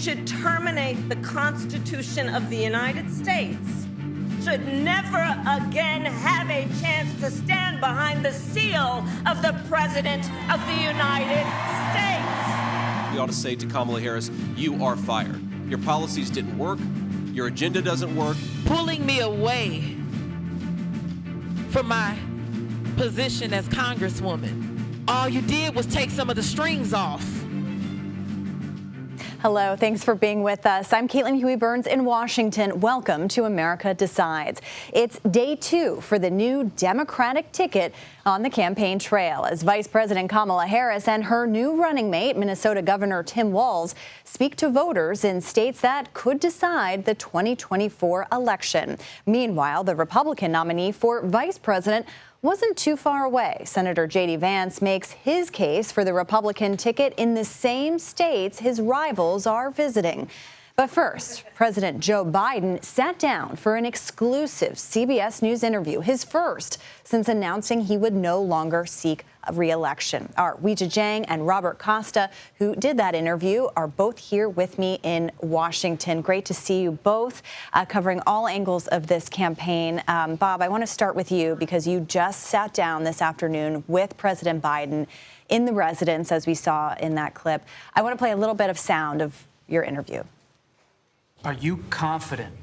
should terminate the Constitution of the United States, should never again have a chance to stand behind the seal of the President of the United States. We ought to say to Kamala Harris, you are fired. Your policies didn't work. Your agenda doesn't work. Pulling me away from my position as Congresswoman. All you did was take some of the strings off. Hello, thanks for being with us. I'm Caitlin Huey-Burns in Washington. Welcome to America Decides. It's day 2 for the new Democratic ticket on the campaign trail as Vice President Kamala Harris and her new running mate, Minnesota Governor Tim Walz, speak to voters in states that could decide the 2024 election. Meanwhile, the Republican nominee for vice president wasn't too far away. Senator J.D. Vance makes his case for the Republican ticket in the same states his rivals are visiting. But first, President Joe Biden sat down for an exclusive CBS News interview, his first since announcing he would no longer seek a re-election. Our Weijia Jiang and Robert Costa, who did that interview, are both here with me in Washington. Great to see you both covering all angles of this campaign. Bob, I want to start with you because you just sat down this afternoon with President Biden in the residence, as we saw in that clip. I want to play a little bit of sound of your interview. Are you confident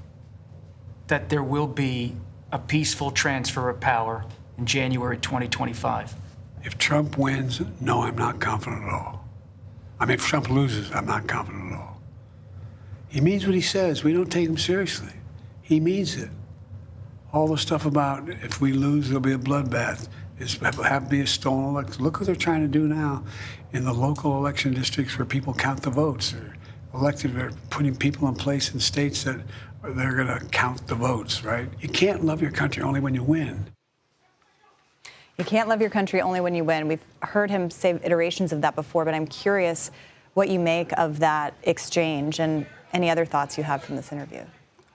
that there will be a peaceful transfer of power in January 2025? If Trump wins, no, I'm not confident at all. I mean, if Trump loses, I'm not confident at all. He means what he says. We don't take him seriously. He means it. All the stuff about if we lose, there'll be a bloodbath. Have to be a stolen election. Look what they're trying to do now in the local election districts where people count the votes. They're putting people in place in states that they're going to count the votes, right? You can't love your country only when you win. You can't love your country only when you win. We've heard him say iterations of that before, but I'm curious what you make of that exchange and any other thoughts you have from this interview.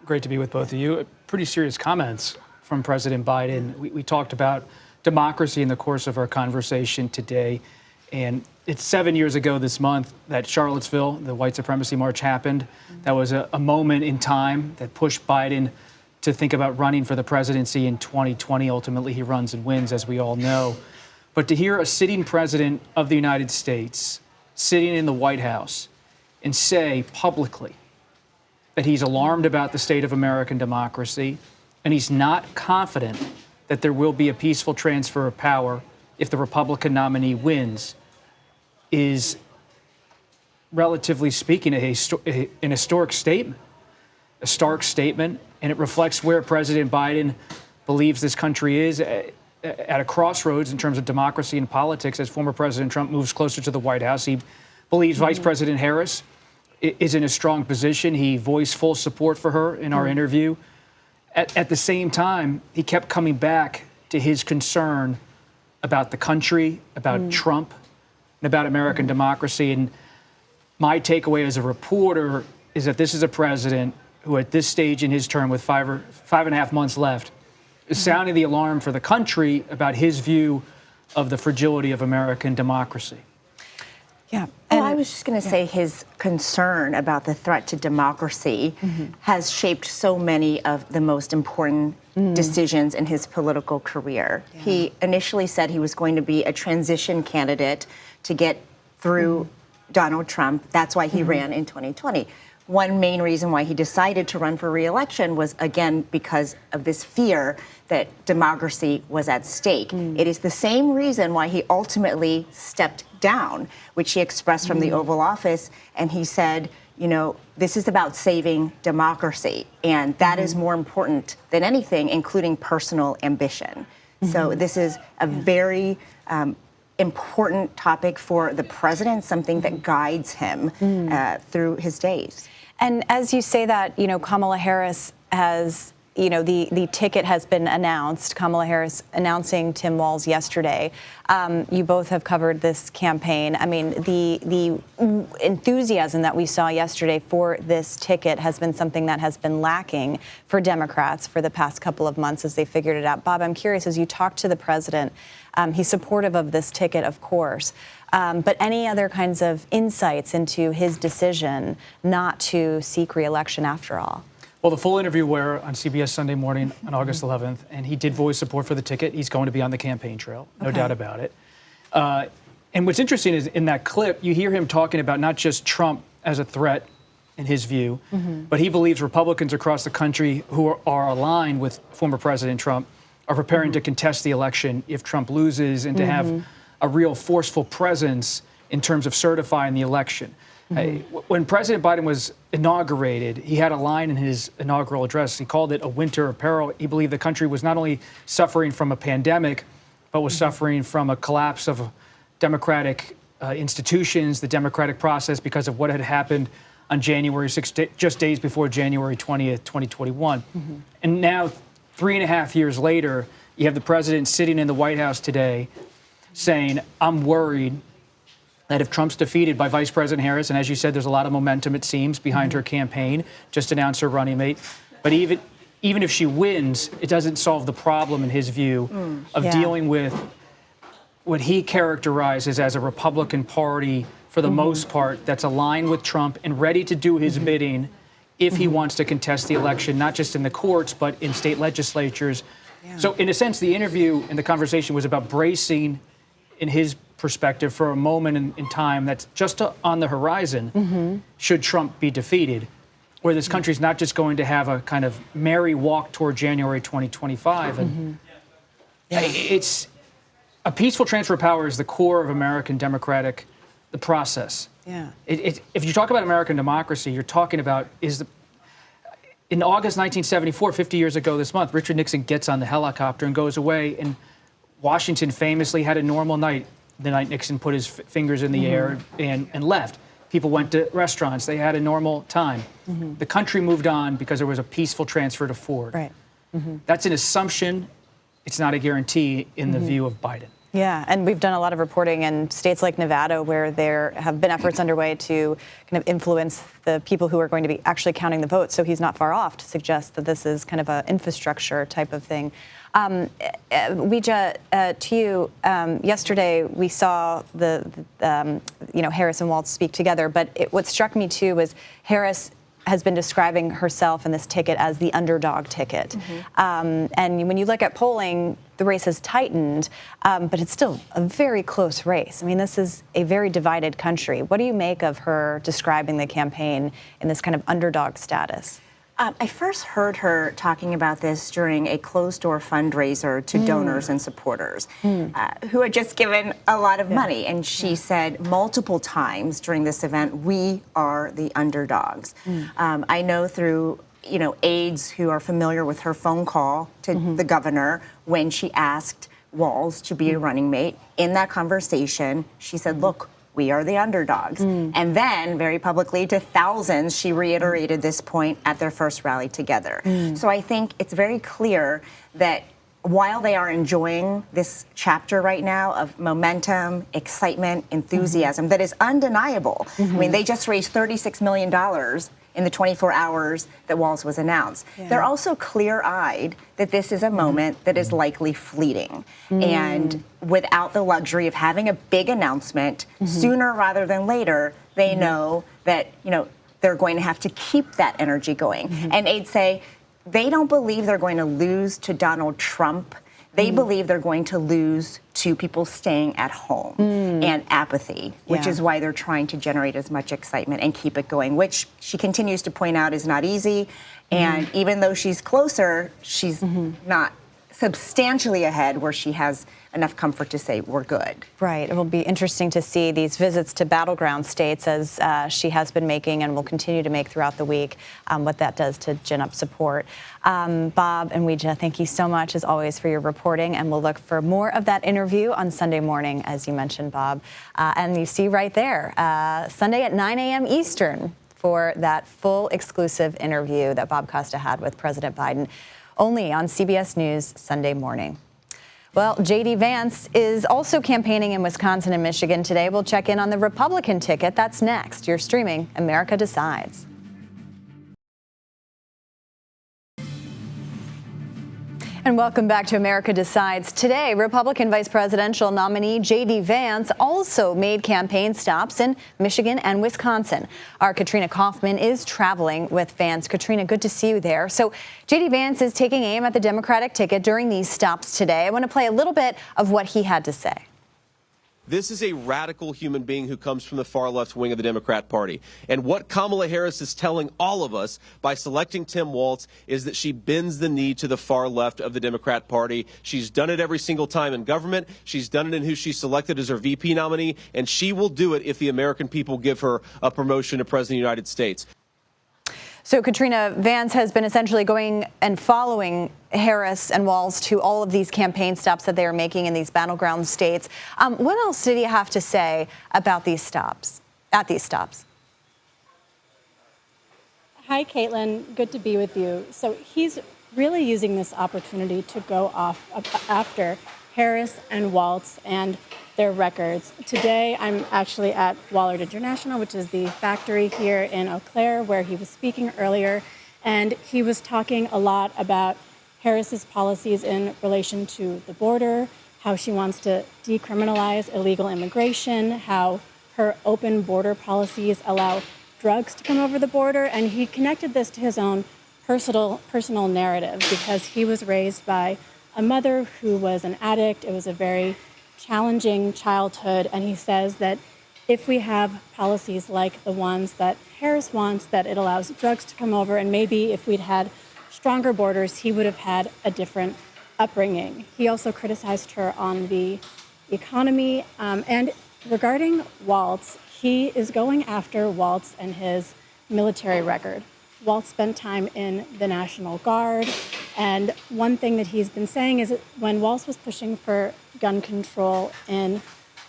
Great to be with both of you. Pretty serious comments from President Biden. We talked about democracy in the course of our conversation today. And it's 7 years ago this month that Charlottesville, the white supremacy march, happened. That was a moment in time that pushed Biden to think about running for the presidency in 2020. Ultimately, he runs and wins, as we all know. But to hear a sitting president of the United States sitting in the White House and say publicly that he's alarmed about the state of American democracy and he's not confident that there will be a peaceful transfer of power if the Republican nominee wins is, relatively speaking, an historic statement, a stark statement, and it reflects where President Biden believes this country is at a crossroads in terms of democracy and politics as former President Trump moves closer to the White House. He believes Vice President Harris is in a strong position. He voiced full support for her in our interview. At the same time, he kept coming back to his concern about the country, about Trump, and about American democracy. And my takeaway as a reporter is that this is a president who at this stage in his term with 5.5 months left is sounding the alarm for the country about his view of the fragility of American democracy. Yeah. Well, I was just going to say his concern about the threat to democracy has shaped so many of the most important decisions in his political career. Yeah. He initially said he was going to be a transition candidate to get through Donald Trump. That's why he ran in 2020. One main reason why he decided to run for re-election was, again, because of this fear that democracy was at stake. It is the same reason why he ultimately stepped down, which he expressed from the Oval Office. And he said, you know, this is about saving democracy. And that is more important than anything, including personal ambition. So this is a very important topic for the president, something that guides him through his days. And as you say that, you know, Kamala Harris has, you know, the ticket has been announced. Kamala Harris announcing Tim Walz yesterday. You both have covered this campaign. I mean, the enthusiasm that we saw yesterday for this ticket has been something that has been lacking for Democrats for the past couple of months as they figured it out. Bob, I'm curious, as you talk to the president He's supportive of this ticket, of course. But any other kinds of insights into his decision not to seek re-election after all? Well, the full interview were on CBS Sunday Morning on August 11th, and he did voice support for the ticket. He's going to be on the campaign trail, no doubt about it. And what's interesting is in that clip, you hear him talking about not just Trump as a threat, in his view, but he believes Republicans across the country who are aligned with former President Trump are preparing to contest the election if Trump loses and to have a real forceful presence in terms of certifying the election. When President Biden was inaugurated, he had a line in his inaugural address. He called it a winter of peril. He believed the country was not only suffering from a pandemic, but was suffering from a collapse of democratic institutions, the democratic process, because of what had happened on January 6th, just days before January 20th, 2021. And now, 3.5 years later, you have the president sitting in the White House today saying, I'm worried that if Trump's defeated by Vice President Harris, and as you said, there's a lot of momentum, it seems, behind her campaign, just announced her running mate. But even if she wins, it doesn't solve the problem, in his view, of dealing with what he characterizes as a Republican Party, for the most part, that's aligned with Trump and ready to do his bidding if he wants to contest the election, not just in the courts, but in state legislatures. So in a sense, the interview and the conversation was about bracing, in his perspective, for a moment in time that's just on the horizon, should Trump be defeated, where this country's not just going to have a kind of merry walk toward January 2025. And it's a peaceful transfer of power is the core of American democratic, the process. If you talk about American democracy, you're talking about in August 1974, 50 years ago this month, Richard Nixon gets on the helicopter and goes away, and Washington famously had a normal night the night Nixon put his fingers in the air and left. People went to restaurants. They had a normal time. The country moved on because there was a peaceful transfer to Ford. That's an assumption. It's not a guarantee in the view of Biden. Yeah, and we've done a lot of reporting in states like Nevada where there have been efforts underway to kind of influence the people who are going to be actually counting the votes. So he's not far off to suggest that this is kind of an infrastructure type of thing. Weija, to you, yesterday we saw Harris and Walz speak together, but what struck me too was Harris has been describing herself and this ticket as the underdog ticket. And when you look at polling, the race has tightened, but it's still a very close race. I mean, this is a very divided country. What do you make of her describing the campaign in this kind of underdog status? I first heard her talking about this during a closed-door fundraiser to donors and supporters who had just given a lot of money. And she said multiple times during this event, we are the underdogs. I know through aides who are familiar with her phone call to the governor when she asked Walz to be a running mate. In that conversation, she said, look, we are the underdogs. And then, very publicly to thousands, she reiterated this point at their first rally together. So I think it's very clear that while they are enjoying this chapter right now of momentum, excitement, enthusiasm that is undeniable. I mean, they just raised $36 million in the 24 hours that Walz was announced. They're also clear-eyed that this is a moment that is likely fleeting. And without the luxury of having a big announcement, sooner rather than later, they know that, they're going to have to keep that energy going. And aides say they don't believe they're going to lose to Donald Trump. They believe they're going to lose to people staying at home and apathy, which is why they're trying to generate as much excitement and keep it going, which she continues to point out is not easy. And even though she's closer, she's not substantially ahead where she has enough comfort to say we're good. Right. It will be interesting to see these visits to battleground states as she has been making and will continue to make throughout the week, what that does to gin up support. Bob and Weija, thank you so much, as always, for your reporting, and we'll look for more of that interview on Sunday morning, as you mentioned, Bob. And you see right there, Sunday at 9 a.m. Eastern for that full exclusive interview that Bob Costa had with President Biden, only on CBS News Sunday morning. Well, J.D. Vance is also campaigning in Wisconsin and Michigan today. We'll check in on the Republican ticket. That's next. You're streaming America Decides. And welcome back to America Decides. Today, Republican vice presidential nominee J.D. Vance also made campaign stops in Michigan and Wisconsin. Our Katrina Kaufman is traveling with Vance. Katrina, good to see you there. So J.D. Vance is taking aim at the Democratic ticket during these stops today. I want to play a little bit of what he had to say. This is a radical human being who comes from the far left wing of the Democrat Party. And what Kamala Harris is telling all of us by selecting Tim Walz is that she bends the knee to the far left of the Democrat Party. She's done it every single time in government. She's done it in who she selected as her VP nominee. And she will do it if the American people give her a promotion to President of the United States. So, Katrina, Vance has been essentially going and following Harris and Walz to all of these campaign stops that they are making in these battleground states. What else did he have to say about these stops, at these stops? Hi, Caitlin. Good to be with you. So he's really using this opportunity to go off after Harris and Walz and their records. Today, I'm actually at Wallard International, which is the factory here in Eau Claire, where he was speaking earlier. And he was talking a lot about Harris's policies in relation to the border, how she wants to decriminalize illegal immigration, how her open border policies allow drugs to come over the border. And he connected this to his own personal narrative, because he was raised by a mother who was an addict. It was a very challenging childhood, and he says that if we have policies like the ones that Harris wants, that it allows drugs to come over, and maybe if we'd had stronger borders, he would have had a different upbringing. He also criticized her on the economy. And regarding Walz, he is going after Walz and his military record. Walz spent time in the National Guard, and one thing that he's been saying is that when Walz was pushing for gun control in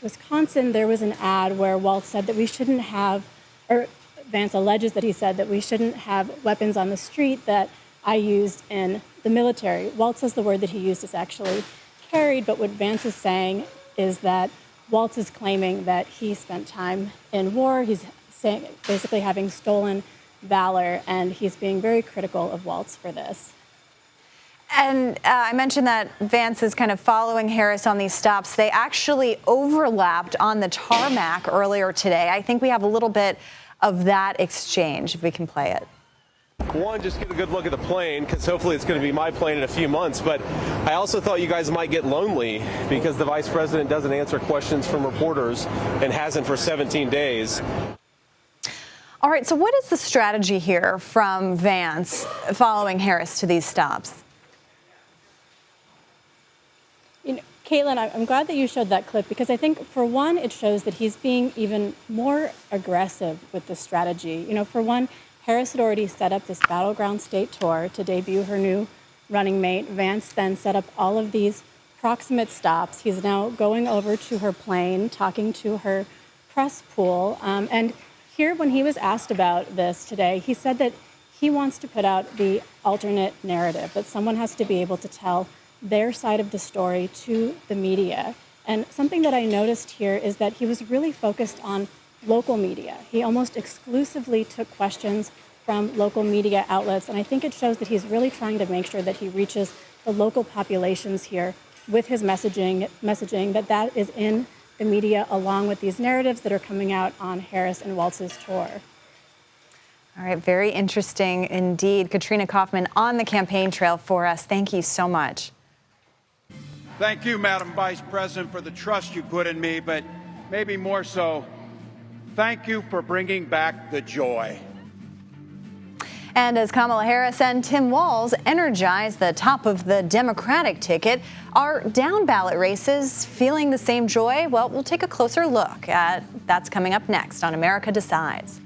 Wisconsin, there was an ad where Walz said that we shouldn't have, or Vance alleges that he said that we shouldn't have weapons on the street that I used in the military. Walz says the word that he used is actually carried, but what Vance is saying is that Walz is claiming that he spent time in war. He's saying, basically having stolen valor, and he's being very critical of Walz for this. And I mentioned that Vance is kind of following Harris on these stops. They actually overlapped on the tarmac earlier today. I think we have a little bit of that exchange, if we can play it. One, just get a good look at the plane, because hopefully it's going to be my plane in a few months. But I also thought you guys might get lonely because the vice president doesn't answer questions from reporters and hasn't for 17 days. All right, so what is the strategy here from Vance following Harris to these stops? You know, Caitlin, I'm glad that you showed that clip, because I think, for one, it shows that he's being even more aggressive with the strategy. You know, for one, Harris had already set up this battleground state tour to debut her new running mate. Vance then set up all of these proximate stops. He's now going over to her plane, talking to her press pool, and here, when he was asked about this today, he said that he wants to put out the alternate narrative, that someone has to be able to tell their side of the story to the media. And something that I noticed here is that he was really focused on local media. He almost exclusively took questions from local media outlets, and I think it shows that he's really trying to make sure that he reaches the local populations here with his messaging that is in the media, along with these narratives that are coming out on Harris and Walz's tour. All right, very interesting indeed. Katrina Kaufman on the campaign trail for us. Thank you so much. Thank you, Madam Vice President, for the trust you put in me, but maybe more so, thank you for bringing back the joy. And as Kamala Harris and Tim Walz energize the top of the Democratic ticket, are down ballot races feeling the same joy? Well, we'll take a closer look at that's coming up next on America Decides.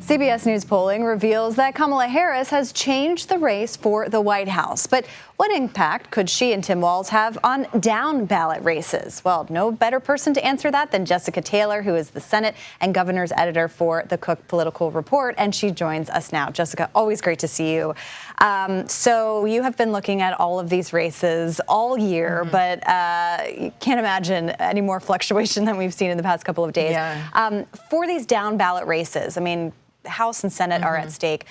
CBS News polling reveals that Kamala Harris has changed the race for the White House. But what impact could she and Tim Walz have on down ballot races? Well, no better person to answer that than Jessica Taylor, who is the Senate and Governor's editor for the Cook Political Report, and she joins us now. Jessica, always great to see you. So you have been looking at all of these races all year, but you can't imagine any more fluctuation than we've seen in the past couple of days. Yeah. For these down ballot races, I mean, the House and Senate are at stake.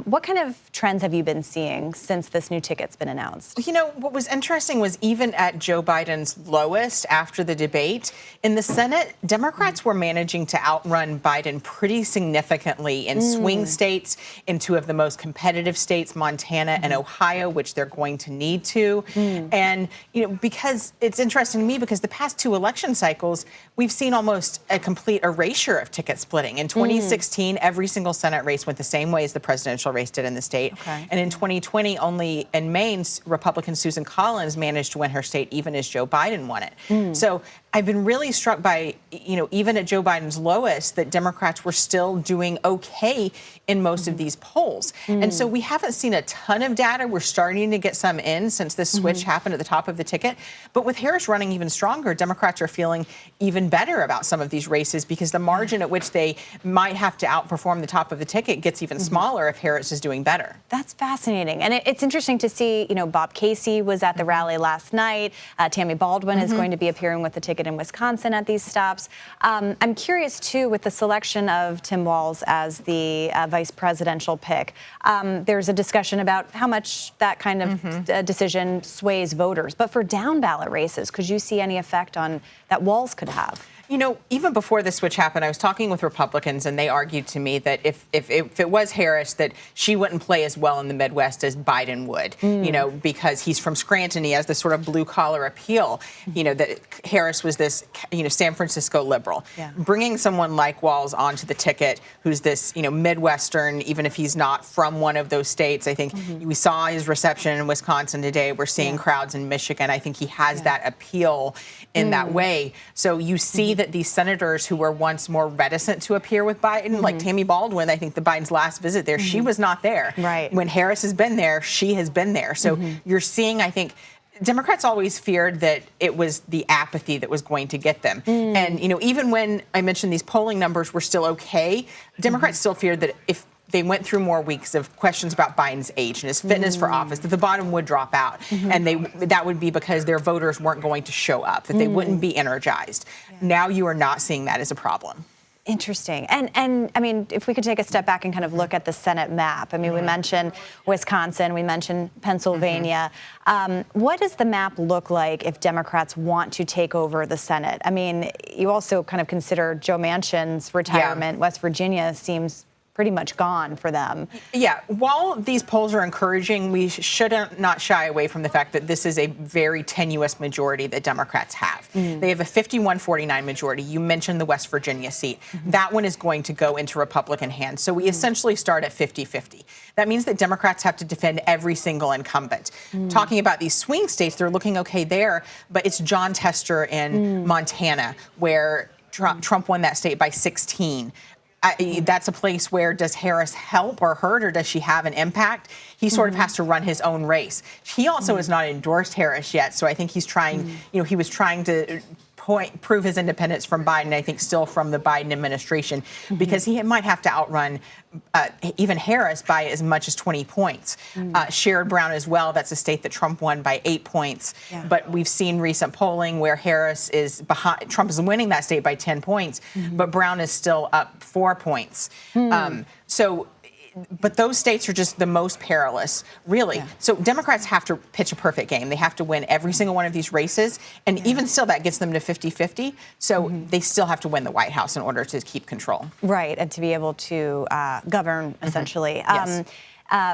What kind of trends have you been seeing since this new ticket's been announced? You know, what was interesting was even at Joe Biden's lowest after the debate, in the Senate, Democrats were managing to outrun Biden pretty significantly in swing states, in two of the most competitive states, Montana and Ohio, which they're going to need to. And, you know, because it's interesting to me because the past two election cycles, we've seen almost a complete erasure of ticket splitting. In 2016, every single Senate race went the same way as the presidential race did in the state. And in 2020, only in Maine, Republican Susan Collins managed to win her state even as Joe Biden won it. So I've been really struck by, you know, even at Joe Biden's lowest, that Democrats were still doing okay in most of these polls. And so we haven't seen a ton of data. We're starting to get some in since this switch happened at the top of the ticket. But with Harris running even stronger, Democrats are feeling even better about some of these races because the margin at which they might have to outperform the top of the ticket gets even smaller if Harris is doing better. That's fascinating. And it's interesting to see, you know, Bob Casey was at the rally last night. Tammy Baldwin is going to be appearing with the ticket in Wisconsin at these stops. I'm curious, too, with the selection of Tim Walz as the vice presidential pick, there's a discussion about how much that kind of decision sways voters. But for down ballot races, could you see any effect on that Walz could have? You know, even before the switch happened, I was talking with Republicans, and they argued to me that if it was Harris, that she wouldn't play as well in the Midwest as Biden would, you know, because he's from Scranton. He has this sort of blue-collar appeal, you know, that Harris was this, you know, San Francisco liberal. Bringing someone like Walz onto the ticket, who's this, you know, Midwestern, even if he's not from one of those states, I think we saw his reception in Wisconsin today. We're seeing crowds in Michigan. I think he has that appeal in that way. So you see that these senators who were once more reticent to appear with Biden, like Tammy Baldwin, I think Biden's last visit there, she was not there. When Harris has been there, she has been there. So you're seeing, I think, Democrats always feared that it was the apathy that was going to get them. And, you know, even when I mentioned these polling numbers were still okay, Democrats still feared that if they went through more weeks of questions about Biden's age and his fitness for office, that the bottom would drop out. And that would be because their voters weren't going to show up, that they wouldn't be energized. Now you are not seeing that as a problem. Interesting. And I mean, if we could take a step back and kind of look at the Senate map. I mean, we mentioned Wisconsin, we mentioned Pennsylvania. What does the map look like if Democrats want to take over the Senate? I mean, you also kind of consider Joe Manchin's retirement. West Virginia seems pretty much gone for them. Yeah, while these polls are encouraging, we should not shy away from the fact that this is a very tenuous majority that Democrats have. They have a 51-49 majority. You mentioned the West Virginia seat. That one is going to go into Republican hands. So we essentially start at 50-50. That means that Democrats have to defend every single incumbent. Talking about these swing states, they're looking okay there, but it's John Tester in Montana, where Trump won that state by 16. That's a place where does Harris help or hurt, or does she have an impact? He sort of has to run his own race. He also has not endorsed Harris yet, so I think he's trying, you know, he was trying to prove his independence from Biden, I think still from the Biden administration, because he might have to outrun even Harris by as much as 20 points. Sherrod Brown as well, that's a state that Trump won by 8 points. But we've seen recent polling where Harris is behind, Trump is winning that state by 10 points, but Brown is still up 4 points. But those states are just the most perilous, really. So Democrats have to pitch a perfect game. They have to win every single one of these races. And even still, that gets them to 50-50. So they still have to win the White House in order to keep control. Right, and to be able to govern, essentially.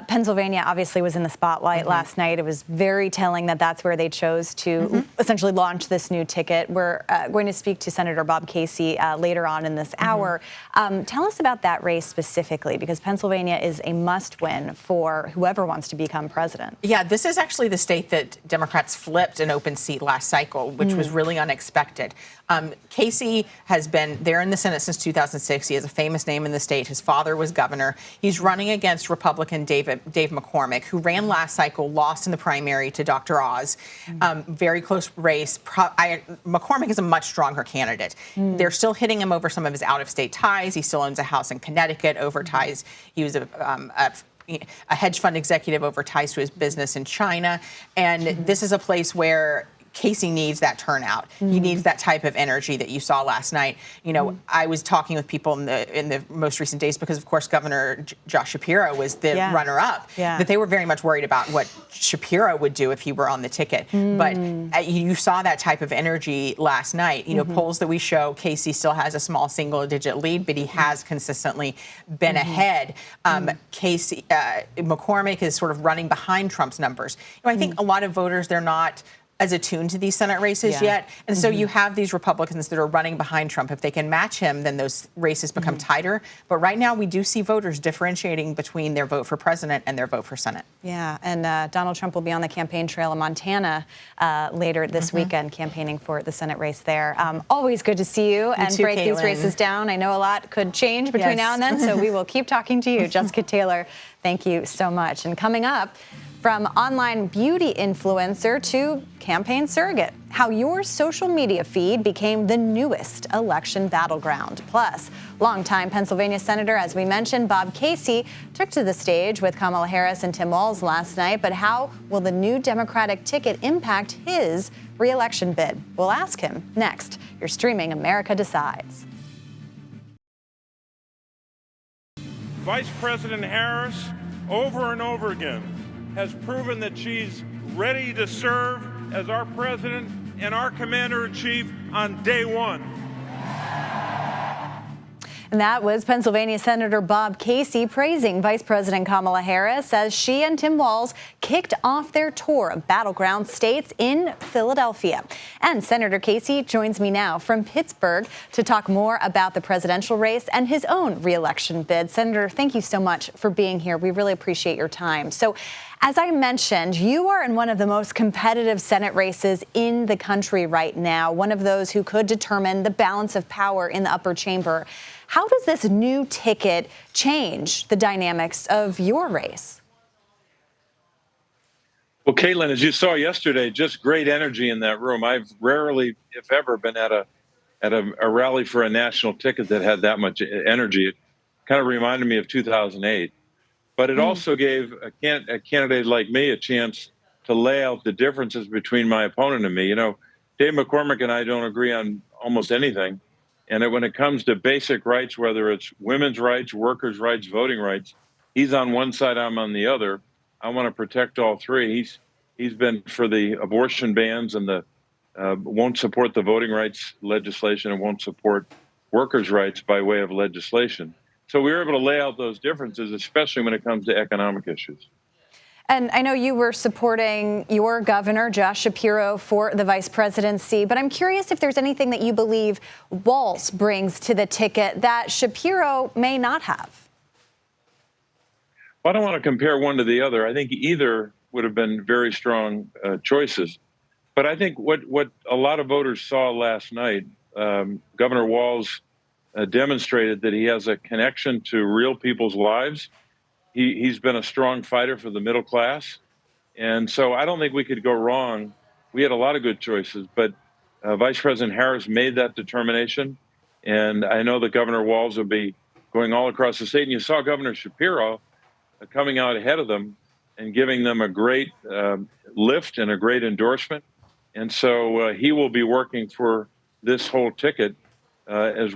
Pennsylvania obviously was in the spotlight last night. It was very telling that that's where they chose to essentially launch this new ticket. We're going to speak to Senator Bob Casey later on in this hour. Tell us about that race specifically, because Pennsylvania is a must-win for whoever wants to become president. Yeah, this is actually the state that Democrats flipped an open seat last cycle, which was really unexpected. Casey has been there in the Senate since 2006. He has a famous name in the state. His father was governor. He's running against Republican Dave McCormick, who ran last cycle, lost in the primary to Dr. Oz. Very close race. McCormick is a much stronger candidate. They're still hitting him over some of his out-of-state ties. He still owns a house in Connecticut over ties. He was a hedge fund executive over ties to his business in China. And this is a place where Casey needs that turnout. He needs that type of energy that you saw last night. You know, I was talking with people in the most recent days because, of course, Governor Josh Shapiro was the runner-up. That they were very much worried about what Shapiro would do if he were on the ticket. But you saw that type of energy last night. You know, polls that we show, Casey still has a small single-digit lead, but he has consistently been ahead. Casey McCormick is sort of running behind Trump's numbers. You know, I think a lot of voters, they're not as attuned to these Senate races yet. And so you have these Republicans that are running behind Trump. If they can match him, then those races become tighter. But right now, we do see voters differentiating between their vote for president and their vote for Senate. Yeah, and Donald Trump will be on the campaign trail in Montana later this weekend, campaigning for the Senate race there. Always good to see you and too, break these Caitlin. races down. I know a lot could change between now and then, so we will keep talking to you. Jessica Taylor, thank you so much. And coming up, from online beauty influencer to campaign surrogate, how your social media feed became the newest election battleground. Plus, longtime Pennsylvania Senator, as we mentioned, Bob Casey, took to the stage with Kamala Harris and Tim Walz last night. But how will the new Democratic ticket impact his re-election bid? We'll ask him next. You're streaming America Decides. Vice President Harris, over and over again, has proven that she's ready to serve as our president and our commander-in-chief on day one. And that was Pennsylvania Senator Bob Casey praising Vice President Kamala Harris as she and Tim Walz kicked off their tour of battleground states in Philadelphia. And Senator Casey joins me now from Pittsburgh to talk more about the presidential race and his own re-election bid. Senator, thank you so much for being here. We really appreciate your time. So, as I mentioned, you are in one of the most competitive Senate races in the country right now, one of those who could determine the balance of power in the upper chamber. How does this new ticket change the dynamics of your race? Well, Caitlin, as you saw yesterday, just great energy in that room. I've rarely, if ever, been at a rally for a national ticket that had that much energy. It kind of reminded me of 2008. But it also gave a candidate like me a chance to lay out the differences between my opponent and me. You know, Dave McCormick and I don't agree on almost anything. And when it comes to basic rights, whether it's women's rights, workers' rights, voting rights, he's on one side, I'm on the other. I want to protect all three. He's been for the abortion bans and the won't support the voting rights legislation and won't support workers' rights by way of legislation. So we were able to lay out those differences, especially when it comes to economic issues. And I know you were supporting your governor, Josh Shapiro, for the vice presidency, but I'm curious if there's anything that you believe Walz brings to the ticket that Shapiro may not have. Well, I don't want to compare one to the other. I think either would have been very strong choices. But I think what a lot of voters saw last night, Governor Walz demonstrated that he has a connection to real people's lives. He's been a strong fighter for the middle class. And so I don't think we could go wrong. We had a lot of good choices, but Vice President Harris made that determination. And I know that Governor Walz will be going all across the state. And you saw Governor Shapiro coming out ahead of them and giving them a great lift and a great endorsement. And so he will be working for this whole ticket as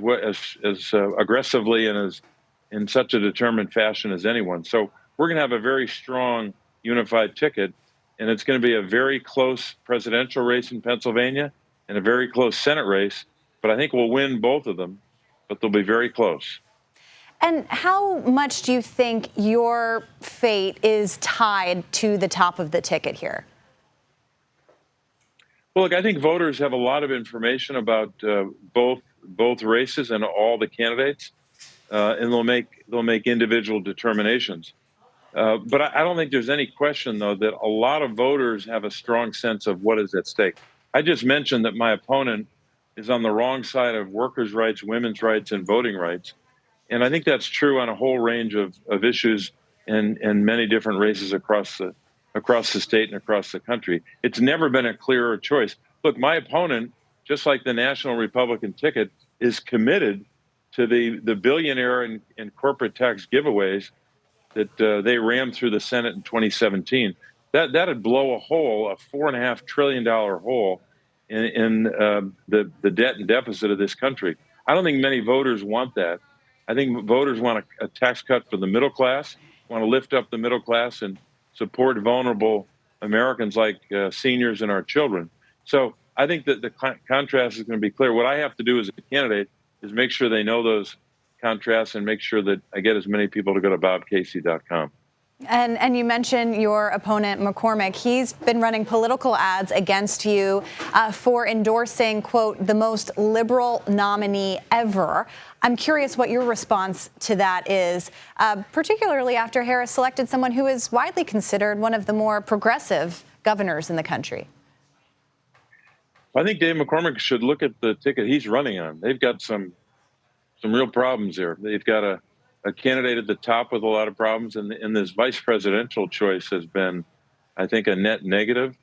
aggressively and as in such a determined fashion as anyone. So we're going to have a very strong unified ticket, and it's going to be a very close presidential race in Pennsylvania and a very close Senate race. But I think we'll win both of them, but they'll be very close. And how much do you think your fate is tied to the top of the ticket here? Well, look, I think voters have a lot of information about both races and all the candidates, and they'll make individual determinations. But I don't think there's any question, though, that a lot of voters have a strong sense of what is at stake. I just mentioned that my opponent is on the wrong side of workers' rights, women's rights, and voting rights. And I think that's true on a whole range of issues in many different races across the state and across the country. It's never been a clearer choice. Look, my opponent, just like the National Republican ticket, is committed to the billionaire and corporate tax giveaways that they rammed through the Senate in 2017. That'd blow a hole, a $4.5 trillion hole in the debt and deficit of this country. I don't think many voters want that. I think voters want a tax cut for the middle class, want to lift up the middle class and support vulnerable Americans like seniors and our children. So I think that the contrast is going to be clear. What I have to do as a candidate is make sure they know those contrasts and make sure that I get as many people to go to bobcasey.com. And you mentioned your opponent, McCormick. He's been running political ads against you for endorsing, quote, the most liberal nominee ever. I'm curious what your response to that is, particularly after Harris selected someone who is widely considered one of the more progressive governors in the country. I think Dave McCormick should look at the ticket he's running on. They've got some real problems there. They've got a candidate at the top with a lot of problems, and this vice presidential choice has been, I think, a net negative.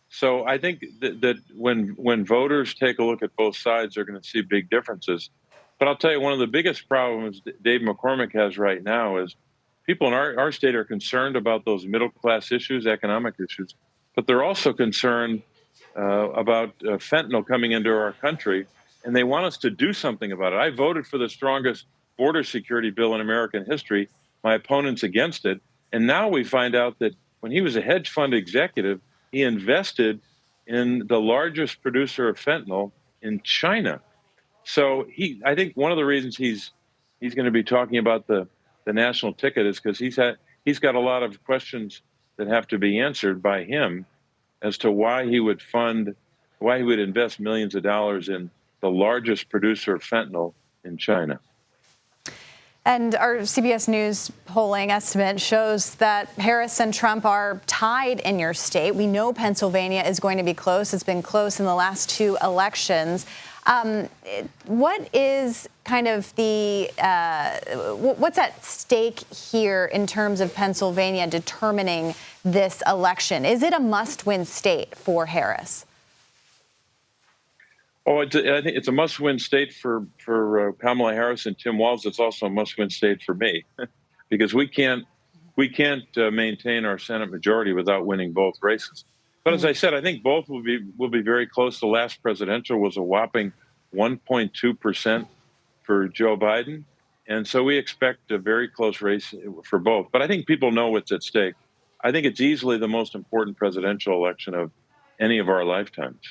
So I think that when voters take a look at both sides, they're going to see big differences. But I'll tell you, one of the biggest problems that Dave McCormick has right now is people in our state are concerned about those middle-class issues, economic issues, but they're also concerned about fentanyl coming into our country, and they want us to do something about it. I voted for the strongest border security bill in American history. My opponent's against it. And now we find out that when he was a hedge fund executive, he invested in the largest producer of fentanyl in China. So I think one of the reasons he's going to be talking about the national ticket is because he's got a lot of questions that have to be answered by him as to why he would invest millions of dollars in the largest producer of fentanyl in China. And our CBS News polling estimate shows that Harris and Trump are tied in your state. We know Pennsylvania is going to be close. It's been close in the last two elections. What is kind of what's at stake here in terms of Pennsylvania determining this election? Is it a must-win state for Harris? I think it's a must-win state for Kamala Harris and Tim Walz. It's also a must-win state for me because we can't maintain our Senate majority without winning both races. But as I said, I think both will be very close. The last presidential was a whopping 1.2% for Joe Biden, and so we expect a very close race for both. But I think people know what's at stake. I think it's easily the most important presidential election of any of our lifetimes.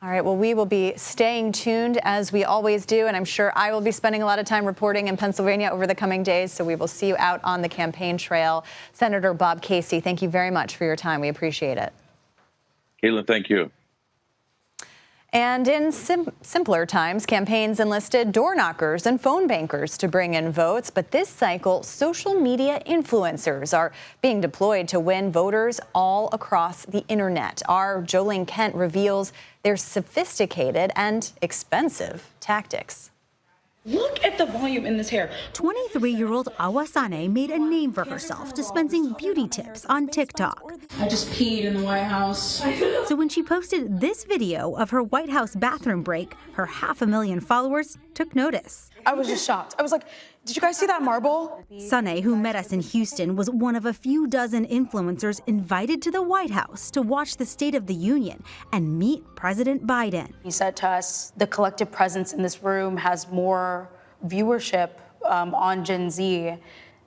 All right, well, we will be staying tuned as we always do, and I'm sure I will be spending a lot of time reporting in Pennsylvania over the coming days, so we will see you out on the campaign trail. Senator Bob Casey, thank you very much for your time. We appreciate it. Caitlin, thank you. And in simpler times, campaigns enlisted door knockers and phone bankers to bring in votes. But this cycle, social media influencers are being deployed to win voters all across the internet. Our Jolene Kent reveals their sophisticated and expensive tactics. Look at the volume in this hair. 23-year-old Awasane made a name for herself dispensing beauty tips on TikTok. I just peed in the White House. So when she posted this video of her White House bathroom break, her 500,000 followers took notice. I was just shocked. I was like, did you guys see that marble? Sane, who met us in Houston, was one of a few dozen influencers invited to the White House to watch the State of the Union and meet President Biden. He said to us, the collective presence in this room has more viewership on Gen Z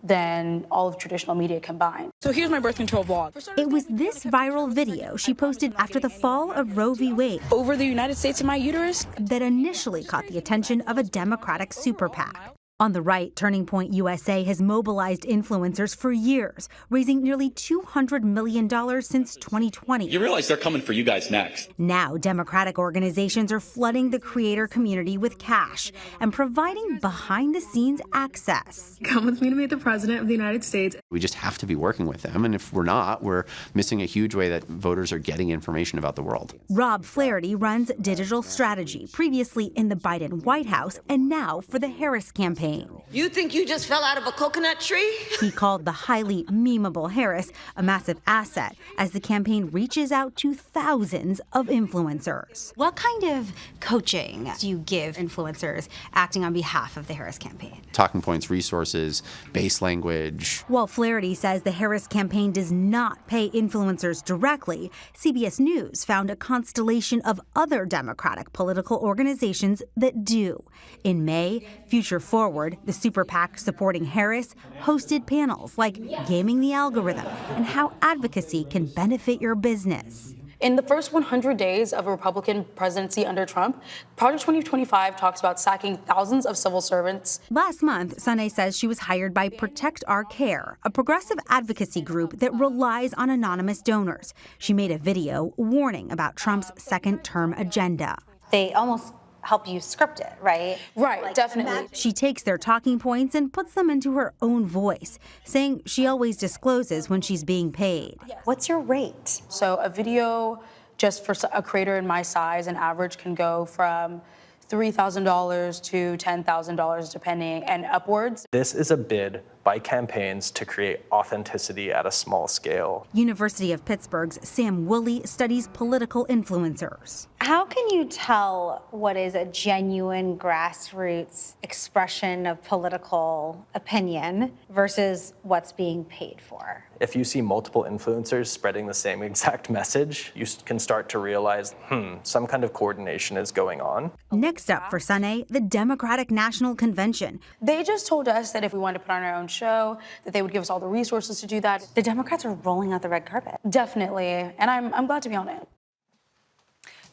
than all of traditional media combined. So here's my birth control vlog. It was this viral video she posted after the fall of Roe v. Wade Over the United States in my uterus? that initially caught the attention of a Democratic super PAC. On the right, Turning Point USA has mobilized influencers for years, raising nearly $200 million since 2020. You realize they're coming for you guys next. Now, Democratic organizations are flooding the creator community with cash and providing behind-the-scenes access. Come with me to meet the President of the United States. We just have to be working with them, and if we're not, we're missing a huge way that voters are getting information about the world. Rob Flaherty runs digital strategy, previously in the Biden White House and now for the Harris campaign. campaign. You think you just fell out of a coconut tree? He called the highly memeable Harris a massive asset as the campaign reaches out to thousands of influencers. What kind of coaching do you give influencers acting on behalf of the Harris campaign? Talking points, resources, base language. While Flaherty says the Harris campaign does not pay influencers directly, CBS News found a constellation of other Democratic political organizations that do. In May, Future Forward, the super PAC supporting Harris, hosted panels like Gaming the Algorithm and how advocacy can benefit your business. In the first 100 days of a Republican presidency under Trump, Project 2025 talks about sacking thousands of civil servants. Last month, Sunay says she was hired by Protect Our Care, a progressive advocacy group that relies on anonymous donors. She made a video warning about Trump's second-term agenda. They almost help you script it, right? Right, definitely. She takes their talking points and puts them into her own voice, saying she always discloses when she's being paid. What's your rate? So a video just for a creator in my size, an average can go from $3,000 to $10,000 depending and upwards. This is a bid by campaigns to create authenticity at a small scale. University of Pittsburgh's Sam Woolley studies political influencers. How can you tell what is a genuine grassroots expression of political opinion versus what's being paid for? If you see multiple influencers spreading the same exact message, you can start to realize, some kind of coordination is going on. Next up for Sunay, the Democratic National Convention. They just told us that if we wanted to put on our own show, that they would give us all the resources to do that. The Democrats are rolling out the red carpet. Definitely, and I'm glad to be on it.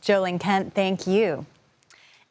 Jolene Kent, thank you.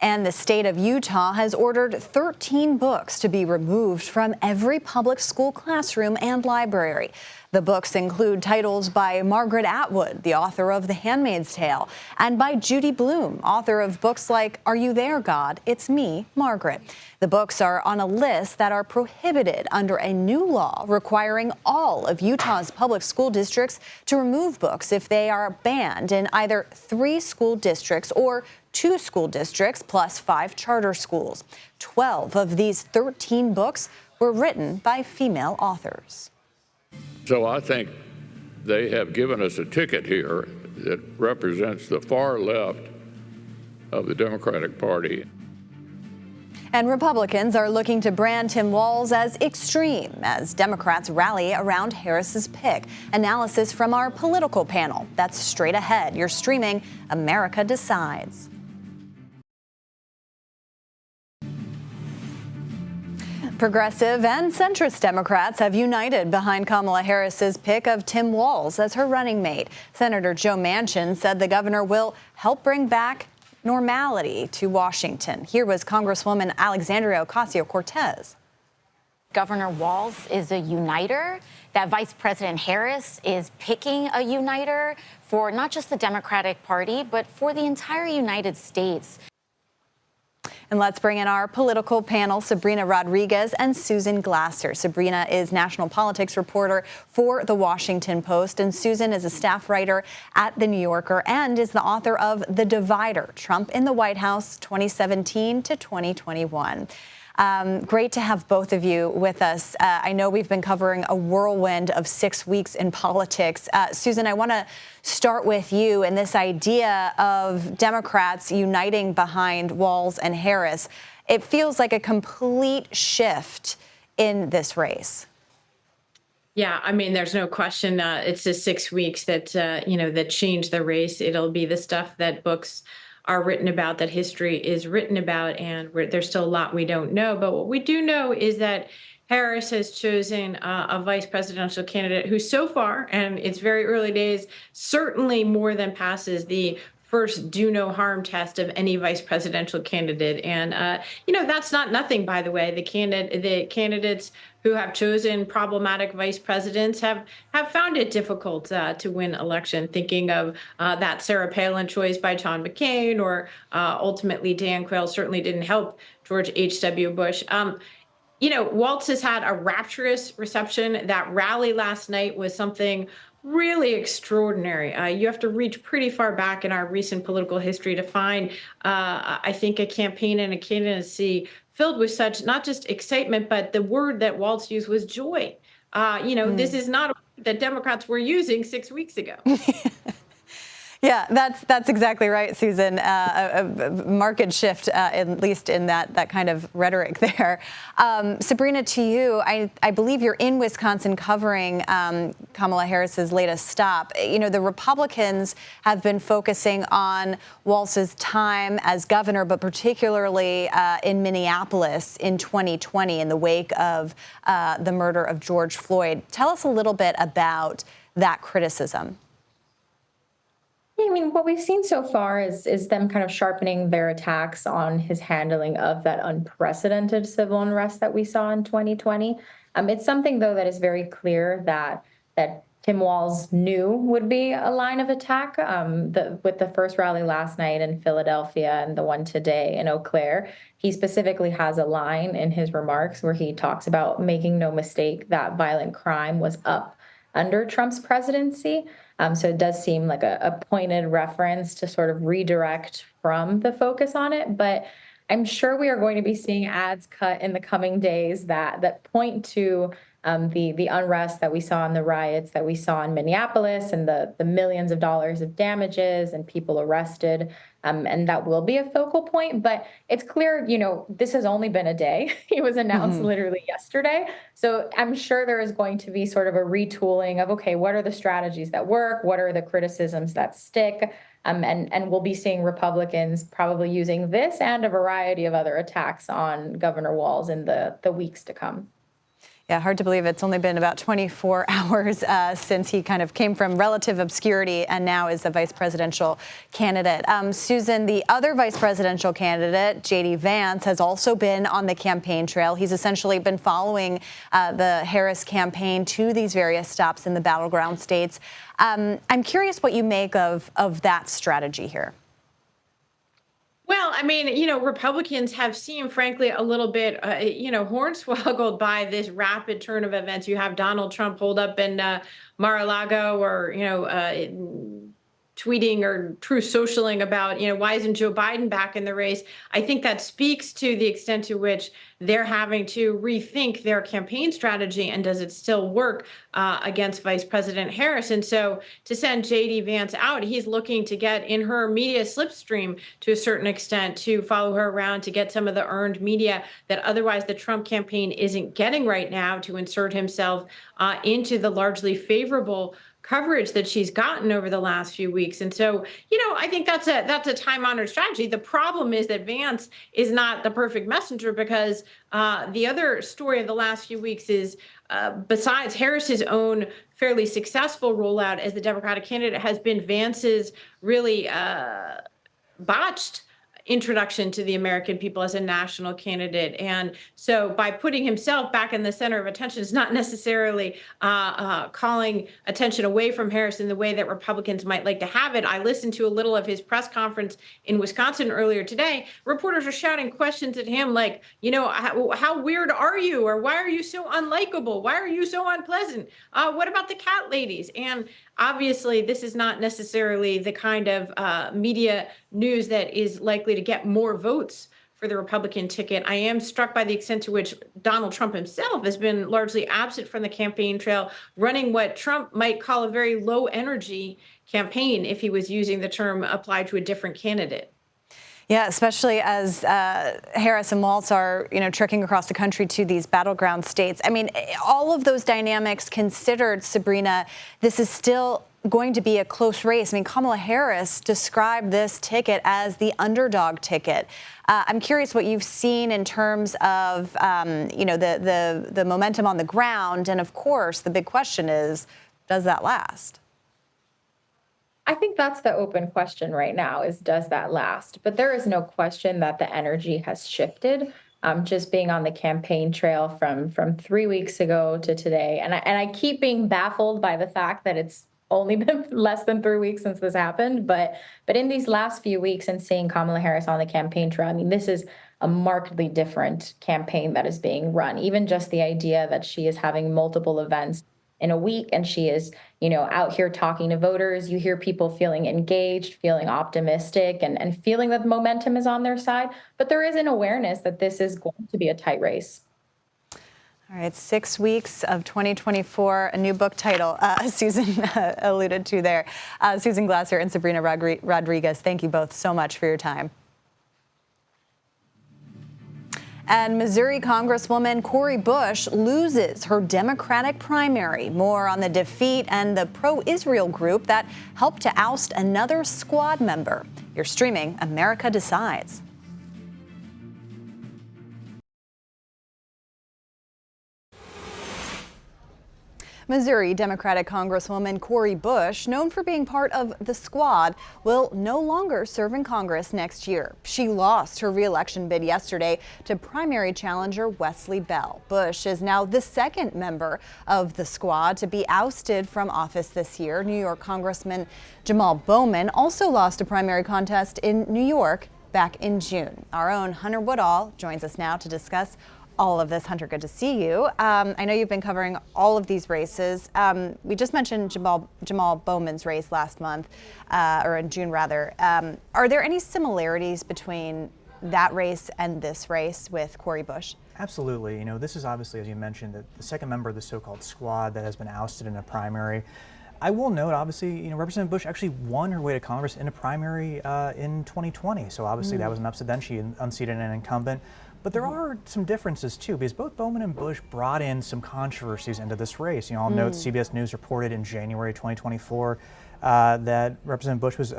And the state of Utah has ordered 13 books to be removed from every public school classroom and library. The books include titles by Margaret Atwood, the author of The Handmaid's Tale, and by Judy Blume, author of books like Are You There, God? It's Me, Margaret. The books are on a list that are prohibited under a new law requiring all of Utah's public school districts to remove books if they are banned in either 3 school districts or 2 school districts plus 5 charter schools. 12 of these 13 books were written by female authors. So I think they have given us a ticket here that represents the far left of the Democratic Party. And Republicans are looking to brand Tim Walz as extreme as Democrats rally around Harris's pick. Analysis from our political panel. That's straight ahead. You're streaming America Decides. Progressive and centrist Democrats have united behind Kamala Harris's pick of Tim Walz as her running mate. Senator Joe Manchin said the governor will help bring back normality to Washington. Here was Congresswoman Alexandria Ocasio-Cortez. Governor Walz is a uniter, that Vice President Harris is picking a uniter for not just the Democratic Party, but for the entire United States. And let's bring in our political panel, Sabrina Rodriguez and Susan Glasser. Sabrina is national politics reporter for The Washington Post, and Susan is a staff writer at The New Yorker and is the author of The Divider, Trump in the White House 2017 to 2021. Great to have both of you with us. I know we've been covering a whirlwind of 6 weeks in politics. Susan, I want to start with you and this idea of Democrats uniting behind Walz and Harris. It feels like a complete shift in this race. Yeah, I mean, there's no question. It's the 6 weeks that, that changed the race. It'll be the stuff that books are written about, that history is written about, and there's still a lot we don't know. But what we do know is that Harris has chosen a vice presidential candidate who so far, and it's very early days, certainly more than passes the first do no harm test of any vice presidential candidate. And, that's not nothing, by the way. The candidates who have chosen problematic vice presidents have found it difficult to win election, thinking of that Sarah Palin choice by John McCain, or ultimately Dan Quayle certainly didn't help George H.W. Bush. Walz has had a rapturous reception. That rally last night was something really extraordinary. You have to reach pretty far back in our recent political history to find, I think, a campaign and a candidacy filled with such not just excitement, but the word that Waltz used was joy. This is not a word that Democrats were using 6 weeks ago. Yeah, that's exactly right, Susan. A market shift, at least in that kind of rhetoric there. Sabrina, to you, I believe you're in Wisconsin covering Kamala Harris's latest stop. The Republicans have been focusing on Walz's time as governor, but particularly in Minneapolis in 2020 in the wake of the murder of George Floyd. Tell us a little bit about that criticism. I mean, what we've seen so far is them kind of sharpening their attacks on his handling of that unprecedented civil unrest that we saw in 2020. It's something, though, that is very clear that Tim Walz knew would be a line of attack. With the first rally last night in Philadelphia and the one today in Eau Claire, he specifically has a line in his remarks where he talks about making no mistake that violent crime was up under Trump's presidency. So it does seem like a pointed reference to sort of redirect from the focus on it. But I'm sure we are going to be seeing ads cut in the coming days that point to the unrest that we saw in the riots that we saw in Minneapolis and the millions of dollars of damages and people arrested. And that will be a focal point. But it's clear, this has only been a day. It was announced literally yesterday. So I'm sure there is going to be sort of a retooling of, okay, what are the strategies that work? What are the criticisms that stick? And we'll be seeing Republicans probably using this and a variety of other attacks on Governor Walz in the weeks to come. Yeah, hard to believe it's only been about 24 hours since he kind of came from relative obscurity and now is the vice presidential candidate. Susan, the other vice presidential candidate, J.D. Vance, has also been on the campaign trail. He's essentially been following the Harris campaign to these various stops in the battleground states. I'm curious what you make of that strategy here. Well, I mean, Republicans have seemed, frankly, a little bit, hornswoggled by this rapid turn of events. You have Donald Trump holed up in Mar-a-Lago or, tweeting or true socialing about, why isn't Joe Biden back in the race? I think that speaks to the extent to which they're having to rethink their campaign strategy and does it still work against Vice President Harris? And so to send J.D. Vance out, he's looking to get in her media slipstream to a certain extent, to follow her around, to get some of the earned media that otherwise the Trump campaign isn't getting right now, to insert himself into the largely favorable coverage that she's gotten over the last few weeks. And so, I think that's a time-honored strategy. The problem is that Vance is not the perfect messenger because the other story of the last few weeks is besides Harris's own fairly successful rollout as the Democratic candidate has been Vance's really botched introduction to the American people as a national candidate. And so by putting himself back in the center of attention is not necessarily calling attention away from Harris in the way that Republicans might like to have it. I listened to a little of his press conference in Wisconsin earlier today. Reporters are shouting questions at him like, how weird are you? Or why are you so unlikable? Why are you so unpleasant? What about the cat ladies? And obviously, this is not necessarily the kind of media news that is likely to get more votes for the Republican ticket. I am struck by the extent to which Donald Trump himself has been largely absent from the campaign trail, running what Trump might call a very low energy campaign if he was using the term applied to a different candidate. Yeah, especially as Harris and Walz are, trekking across the country to these battleground states. I mean, all of those dynamics considered, Sabrina, this is still going to be a close race. I mean, Kamala Harris described this ticket as the underdog ticket. I'm curious what you've seen in terms of, the momentum on the ground. And of course, the big question is, does that last? I think that's the open question right now is, does that last? But there is no question that the energy has shifted. Just being on the campaign trail from 3 weeks ago to today. And I keep being baffled by the fact that it's only been less than 3 weeks since this happened. But in these last few weeks and seeing Kamala Harris on the campaign trail, I mean, this is a markedly different campaign that is being run. Even just the idea that she is having multiple events in a week, and she is, out here talking to voters. You hear people feeling engaged, feeling optimistic, and feeling that the momentum is on their side. But there is an awareness that this is going to be a tight race. All right, 6 weeks of 2024, a new book title Susan alluded to there. Susan Glasser and Sabrina Rodriguez, thank you both so much for your time. And Missouri Congresswoman Cori Bush loses her Democratic primary. More on the defeat and the pro-Israel group that helped to oust another squad member. You're streaming America Decides. Missouri Democratic Congresswoman Cori Bush, known for being part of the squad, will no longer serve in Congress next year. She lost her re-election bid yesterday to primary challenger Wesley Bell. Bush is now the second member of the squad to be ousted from office this year. New York Congressman Jamal Bowman also lost a primary contest in New York back in June. Our own Hunter Woodall joins us now to discuss all of this. Hunter, good to see you. I know you've been covering all of these races. We just mentioned Jamal Bowman's race last month, or in June rather. Are there any similarities between that race and this race with Cori Bush? Absolutely. This is obviously, as you mentioned, the second member of the so-called squad that has been ousted in a primary. I will note, obviously, Representative Bush actually won her way to Congress in a primary in 2020. So obviously that was an upset. Then she unseated an incumbent. But there are some differences too, because both Bowman and Bush brought in some controversies into this race. I'll note CBS News reported in January 2024 that Representative Bush was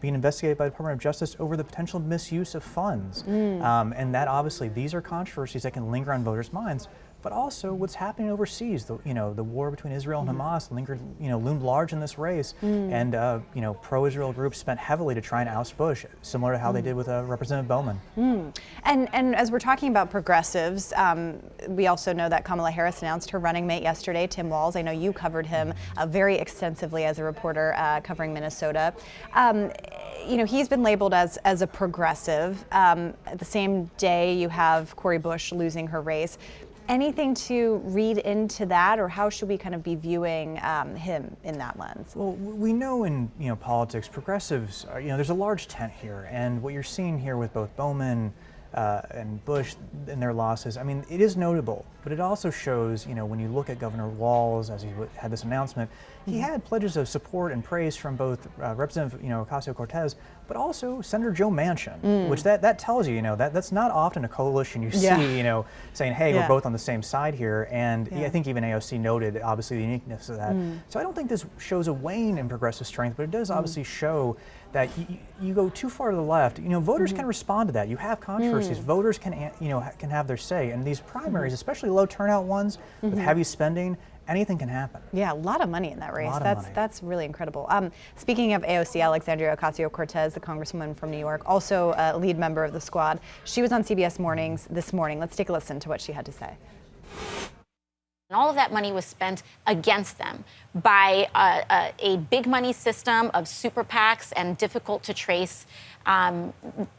being investigated by the Department of Justice over the potential misuse of funds. And that obviously, these are controversies that can linger on voters' minds. But also what's happening overseas, the war between Israel and Hamas loomed large in this race, and pro-Israel groups spent heavily to try and oust Bush, similar to how they did with Representative Bowman. And as we're talking about progressives, we also know that Kamala Harris announced her running mate yesterday, Tim Walz. I know you covered him very extensively as a reporter covering Minnesota. He's been labeled as a progressive. At the same day, you have Cori Bush losing her race. Anything to read into that, or how should we kind of be viewing him in that lens? Well, we know in politics, progressives are, there's a large tent here, and what you're seeing here with both Bowman and Bush and their losses, it is notable, but it also shows, when you look at Governor Walz as he had this announcement, he had pledges of support and praise from both Representative Ocasio-Cortez, but also Senator Joe Manchin, which that tells you, that's not often a coalition you see, saying, hey, we're both on the same side here. And I think even AOC noted, obviously, the uniqueness of that. So I don't think this shows a wane in progressive strength, but it does obviously show that you go too far to the left. Voters can respond to that. You have controversies. Voters can have their say. And these primaries, especially low turnout ones with heavy spending, anything can happen. Yeah, a lot of money in that race. That's really incredible. Speaking of AOC, Alexandria Ocasio-Cortez, the congresswoman from New York, also a lead member of the squad. She was on CBS Mornings this morning. Let's take a listen to what she had to say. And all of that money was spent against them by a big money system of super PACs and difficult to trace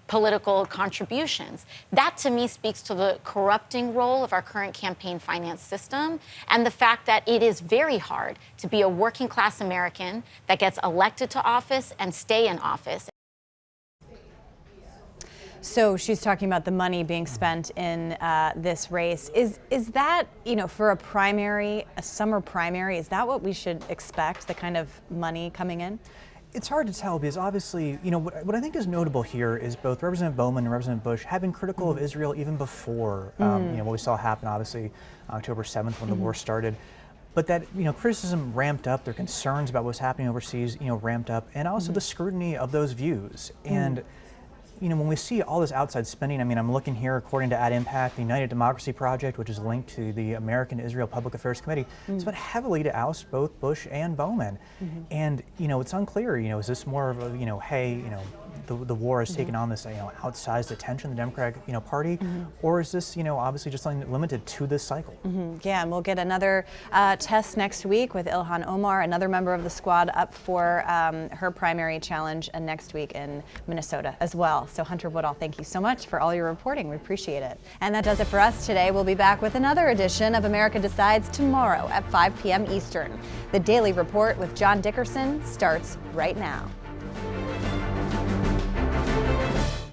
political contributions. That to me speaks to the corrupting role of our current campaign finance system and the fact that it is very hard to be a working class American that gets elected to office and stay in office. So she's talking about the money being spent in this race. Is that, for a primary, a summer primary, is that what we should expect, the kind of money coming in? It's hard to tell because obviously, what I think is notable here is both Representative Bowman and Representative Bush have been critical of Israel even before, what we saw happen, obviously, October 7th when the war started. But that, criticism ramped up, their concerns about what's happening overseas, ramped up, and also the scrutiny of those views. And when we see all this outside spending, I'm looking here, according to Ad Impact, the United Democracy Project, which is linked to the American Israel Public Affairs Committee, spent heavily to oust both Bush and Bowman. And, it's unclear, is this more of a, hey, the war has taken on this outsized attention in the Democratic Party, or is this obviously just something limited to this cycle? Yeah, and we'll get another test next week with Ilhan Omar, another member of the squad, up for her primary challenge next week in Minnesota as well. So Hunter Woodall, thank you so much for all your reporting. We appreciate it. And that does it for us today. We'll be back with another edition of America Decides tomorrow at 5 p.m. Eastern. The Daily Report with John Dickerson starts right now.